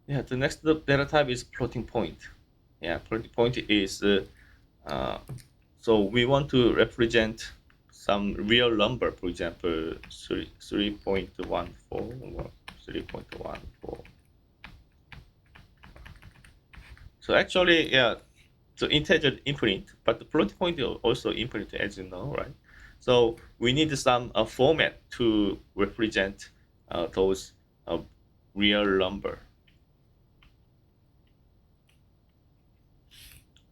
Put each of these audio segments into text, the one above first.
Yeah, the next data type is floating point. Yeah, floating point is uh, so we want to represent some real number, for example, 3.14, 3.14. So actually, yeah, so integer infinite, but the floating point is also infinite, as you know, right? So we need some format to represent those uh, real number.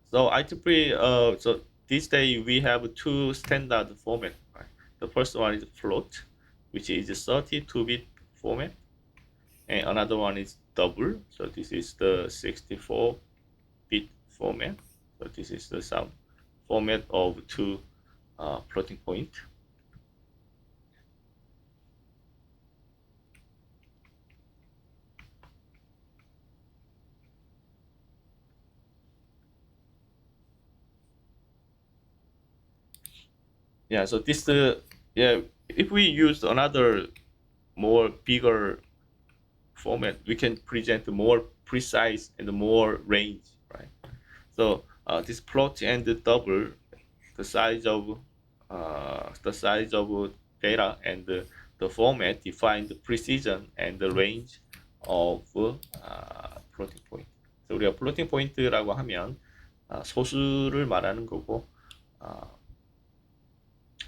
So IEEE, so these days we have two standard format. Right? The first one is float, which is 32-bit format, and another one is double. So this is the 64-bit format. So this is the some format of two floating point. Yeah. So this yeah, if we use another more bigger format, we can present more precise and more range, right? So this plot and the double the size of data and the format define the precision and the range of floating point. 그래서 우리가 플로팅 포인트라고 하면 소수를 말하는 거고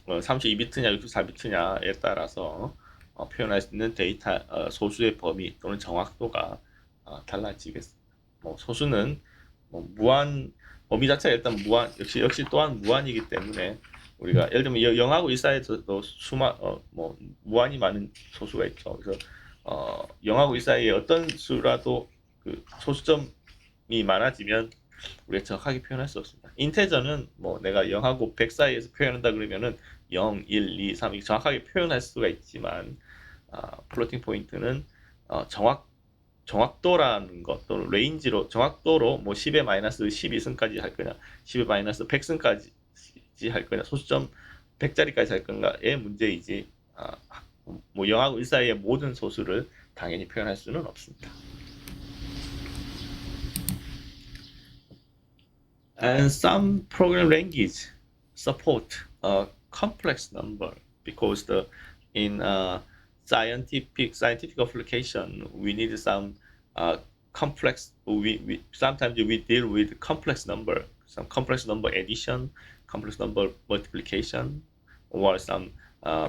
32비트냐 64비트냐에 따라서 표현할 수 있는 데이터 소수의 범위 또는 정확도가 달라지겠습니다. 뭐 소수는 뭐 무한 범위 자체가 일단 무한 역시 또한 무한이기 때문에 우리가 예를 들면 0하고 1 사이에도 뭐 무한히 많은 소수가 있죠. 그래서 0하고 1 사이에 어떤 수라도 그 소수점이 많아지면 우리가 정확하게 표현할 수 없습니다. 인테저는 뭐 내가 0하고 100 사이에서 표현한다 그러면은 0, 1, 2, 3 정확하게 표현할 수가 있지만 플로팅 포인트는 정확도라는 것 또는 레인지로 정확도로 뭐 10의 마이너스 12승까지 할 거냐 10의 마이너스 100승까지 할 거냐 소수점 100자리까지 할 건가의 문제이지 뭐 0하고 1 사이의 모든 소수를 당연히 표현할 수는 없습니다. And some program language support a complex number because the in scientific application we need some complex we sometimes we deal with complex number, some complex number addition, complex number multiplication, or some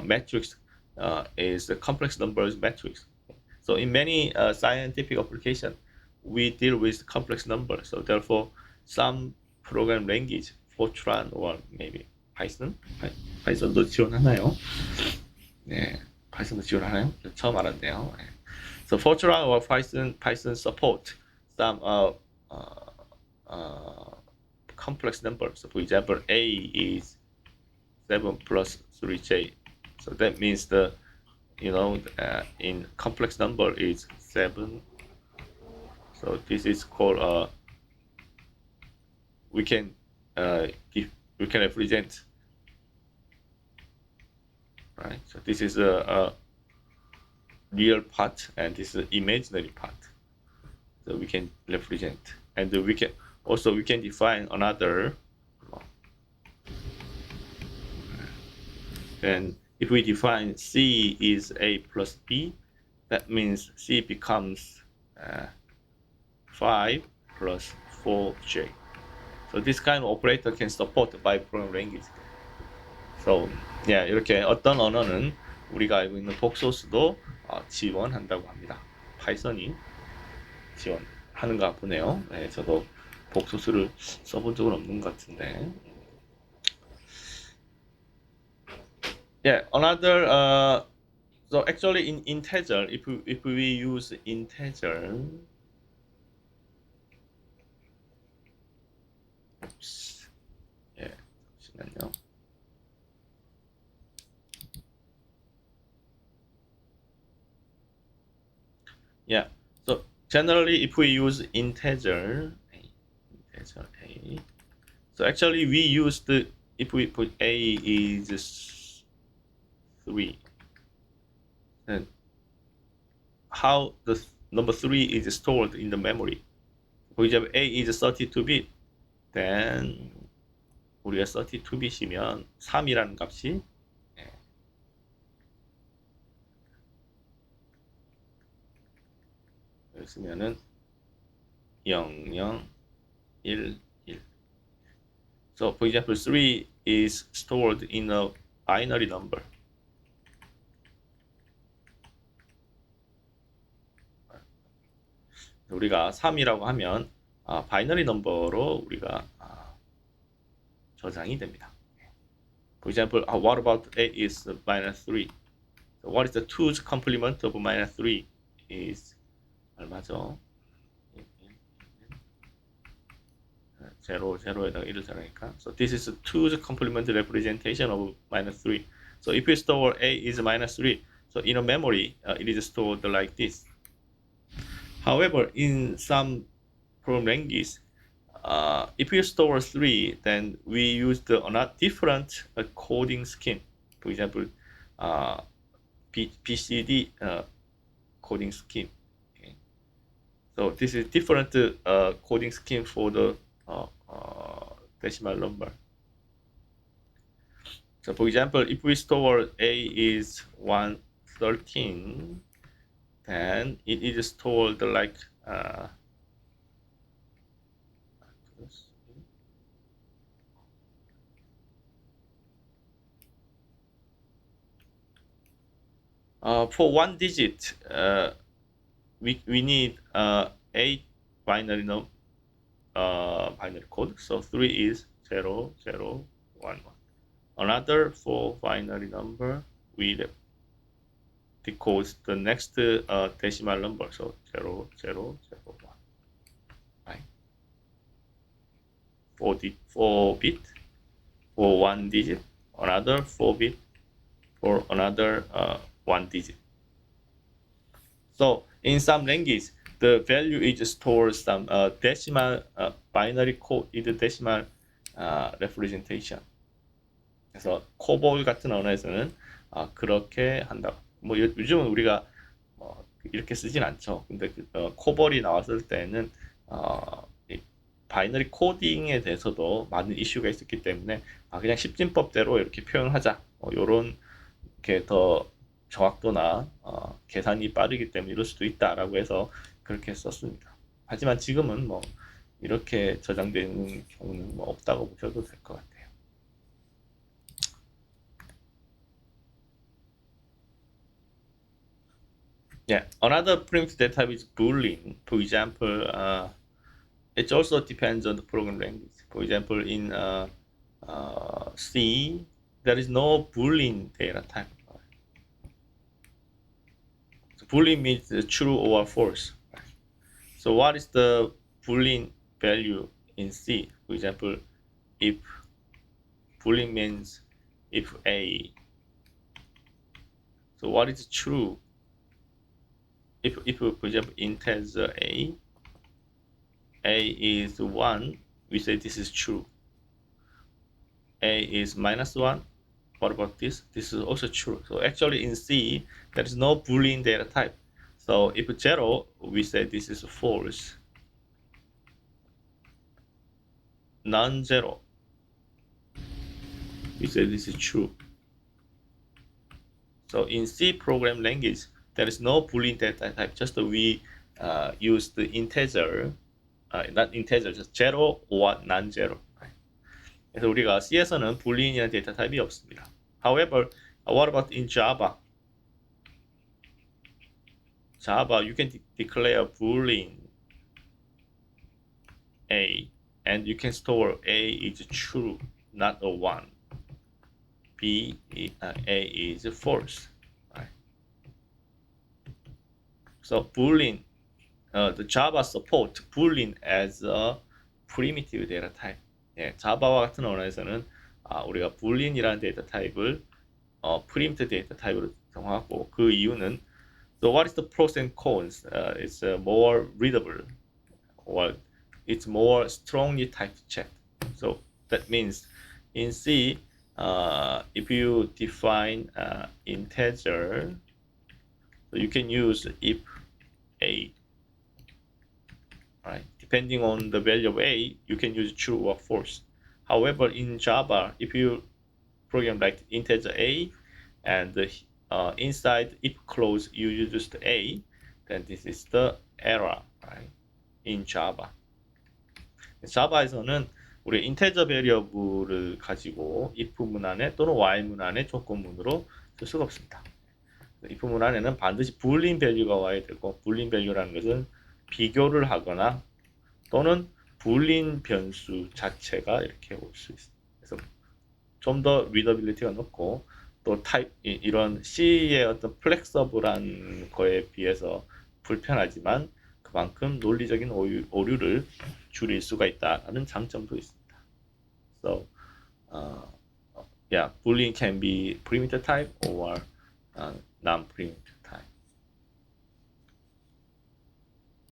matrix is a complex numbers matrix. So in many scientific application we deal with complex numbers, so therefore some program language, Fortran or maybe Python, 파이썬도 지원하나요? 네, 파이썬도 지원하나요? 처음 알았네요. 네. So Fortran or Python support some uh, complex numbers. So for example, A is 7 plus 3j. So that means in complex number is 7. So this is called we can we can represent, right? So this is a real part and this is an imaginary part. So we can represent, and we can define another. And if we define C is A plus B, that means C becomes 5 plus 4J. So this kind of operator can support by program language. So yeah, 이렇게 어떤 언어는 우리가 알고 있는 복소수도 지원한다고 합니다. 파이썬이 지원하는가 보네요. 네, 저도 복소수를 써본 적은 없는 것 같은데. Yeah, another so actually in integer, if we use integer, oops, yeah, 잠시만요. Yeah, so generally if we use integer A, so actually we use if we put A is 3, then how the number 3 is stored in the memory. For example, A is 32bit. Then 우리가 32bit이면 3이라는 값이 여기 쓰면은 0, 0, 1, 1. So, for example, 3 is stored in a binary number. 우리가 3이라고 하면 바이너리 넘버로 우리가 저장이 됩니다. For example, what about 8 is minus 3? So what is the 2's complement of minus 3 is 얼마죠? 0, 0에다가 1을 더하니까. So this is 2's complement representation of minus 3. So if we store A is minus 3, so in a memory, it is stored like this. However, in some program languages, if you store 3, then we use a different coding scheme. For example, BCD coding scheme. Okay. So this is different coding scheme for the decimal number. So for example, if we store A is 113, then it is stored like for one digit, we need 8 binary binary code. So 3 is 0, 0, 1, 1. Another 4 binary number, we decode the next decimal number. So 0, 0, 0, 1. Right? 4 bit for one digit, another 4 bit for another one digit. So in some language, the value is stored some decimal binary code in the decimal representation. 그래서 코볼 같은 언어에서는 그렇게 한다. 뭐 요즘은 우리가 이렇게 쓰진 않죠. 근데 코볼이 나왔을 때는 바이너리 코딩에 대해서도 많은 이슈가 있었기 때문에 그냥 십진법대로 이렇게 표현하자. 요런 게 더 정확도나 계산이 빠르기 때문에 이럴 수도 있다라고 해서 그렇게 썼습니다. 하지만 지금은 뭐 이렇게 저장되는 경우는 뭐 없다고 보셔도 될 것 같아요. Yeah, another primitive data type is Boolean. For example, it also depends on the program language. For example, in C, there is no Boolean data type. So Boolean means true or false. So what is the Boolean value in C? For example, if Boolean means if A. So what is true? If for example, integer A is 1, we say this is true. A is minus 1. What about this? This is also true. So actually in C, there is no Boolean data type. So if 0, we say this is false. Non-zero, we say this is true. So in C program language, there is no Boolean data type. Just we use the integer, not integer, just 0 or non-zero. 그래서 우리가 C에서는 Boolean이라는 데이터 타입이 없습니다. However, what about in Java? Java, you can declare Boolean A, and you can store A is true, not a 1. B, A is false. Right? So Boolean, the Java support Boolean as a primitive data type. 예, 자바와 같은 언어에서는 우리가 Boolean이라는 데이터 타입을 primitive 데이터 타입으로 정하고 그 이유는 so what is the pros and cons? It's more readable, or it's more strongly typed checked. So that means in C, if you define integer, so you can use if A right? Depending on the value of A, you can use true or false. However, in Java, if you program like integer A and inside if clause you use just A, then this is the error, right? In Java. 자바에서는 우리 인테저 베리어블을 가지고 if 문안에 또는 while 문안에 조건문으로 쓸 수가 없습니다. if 문안에는 반드시 불린 밸류가 와야 되고, 불린 밸류라는 것은 비교를 하거나 또는 불린 변수 자체가 이렇게 올 수 있습니다. 그래서 좀 더 리더빌리티가 높고, 또 타입 이런 C의 어떤 플렉서블한 거에 비해서 불편하지만 그만큼 논리적인 오류를 줄일 수가 있다는 장점도 있습니다. So, yeah, Boolean can be primitive type or non-primitive.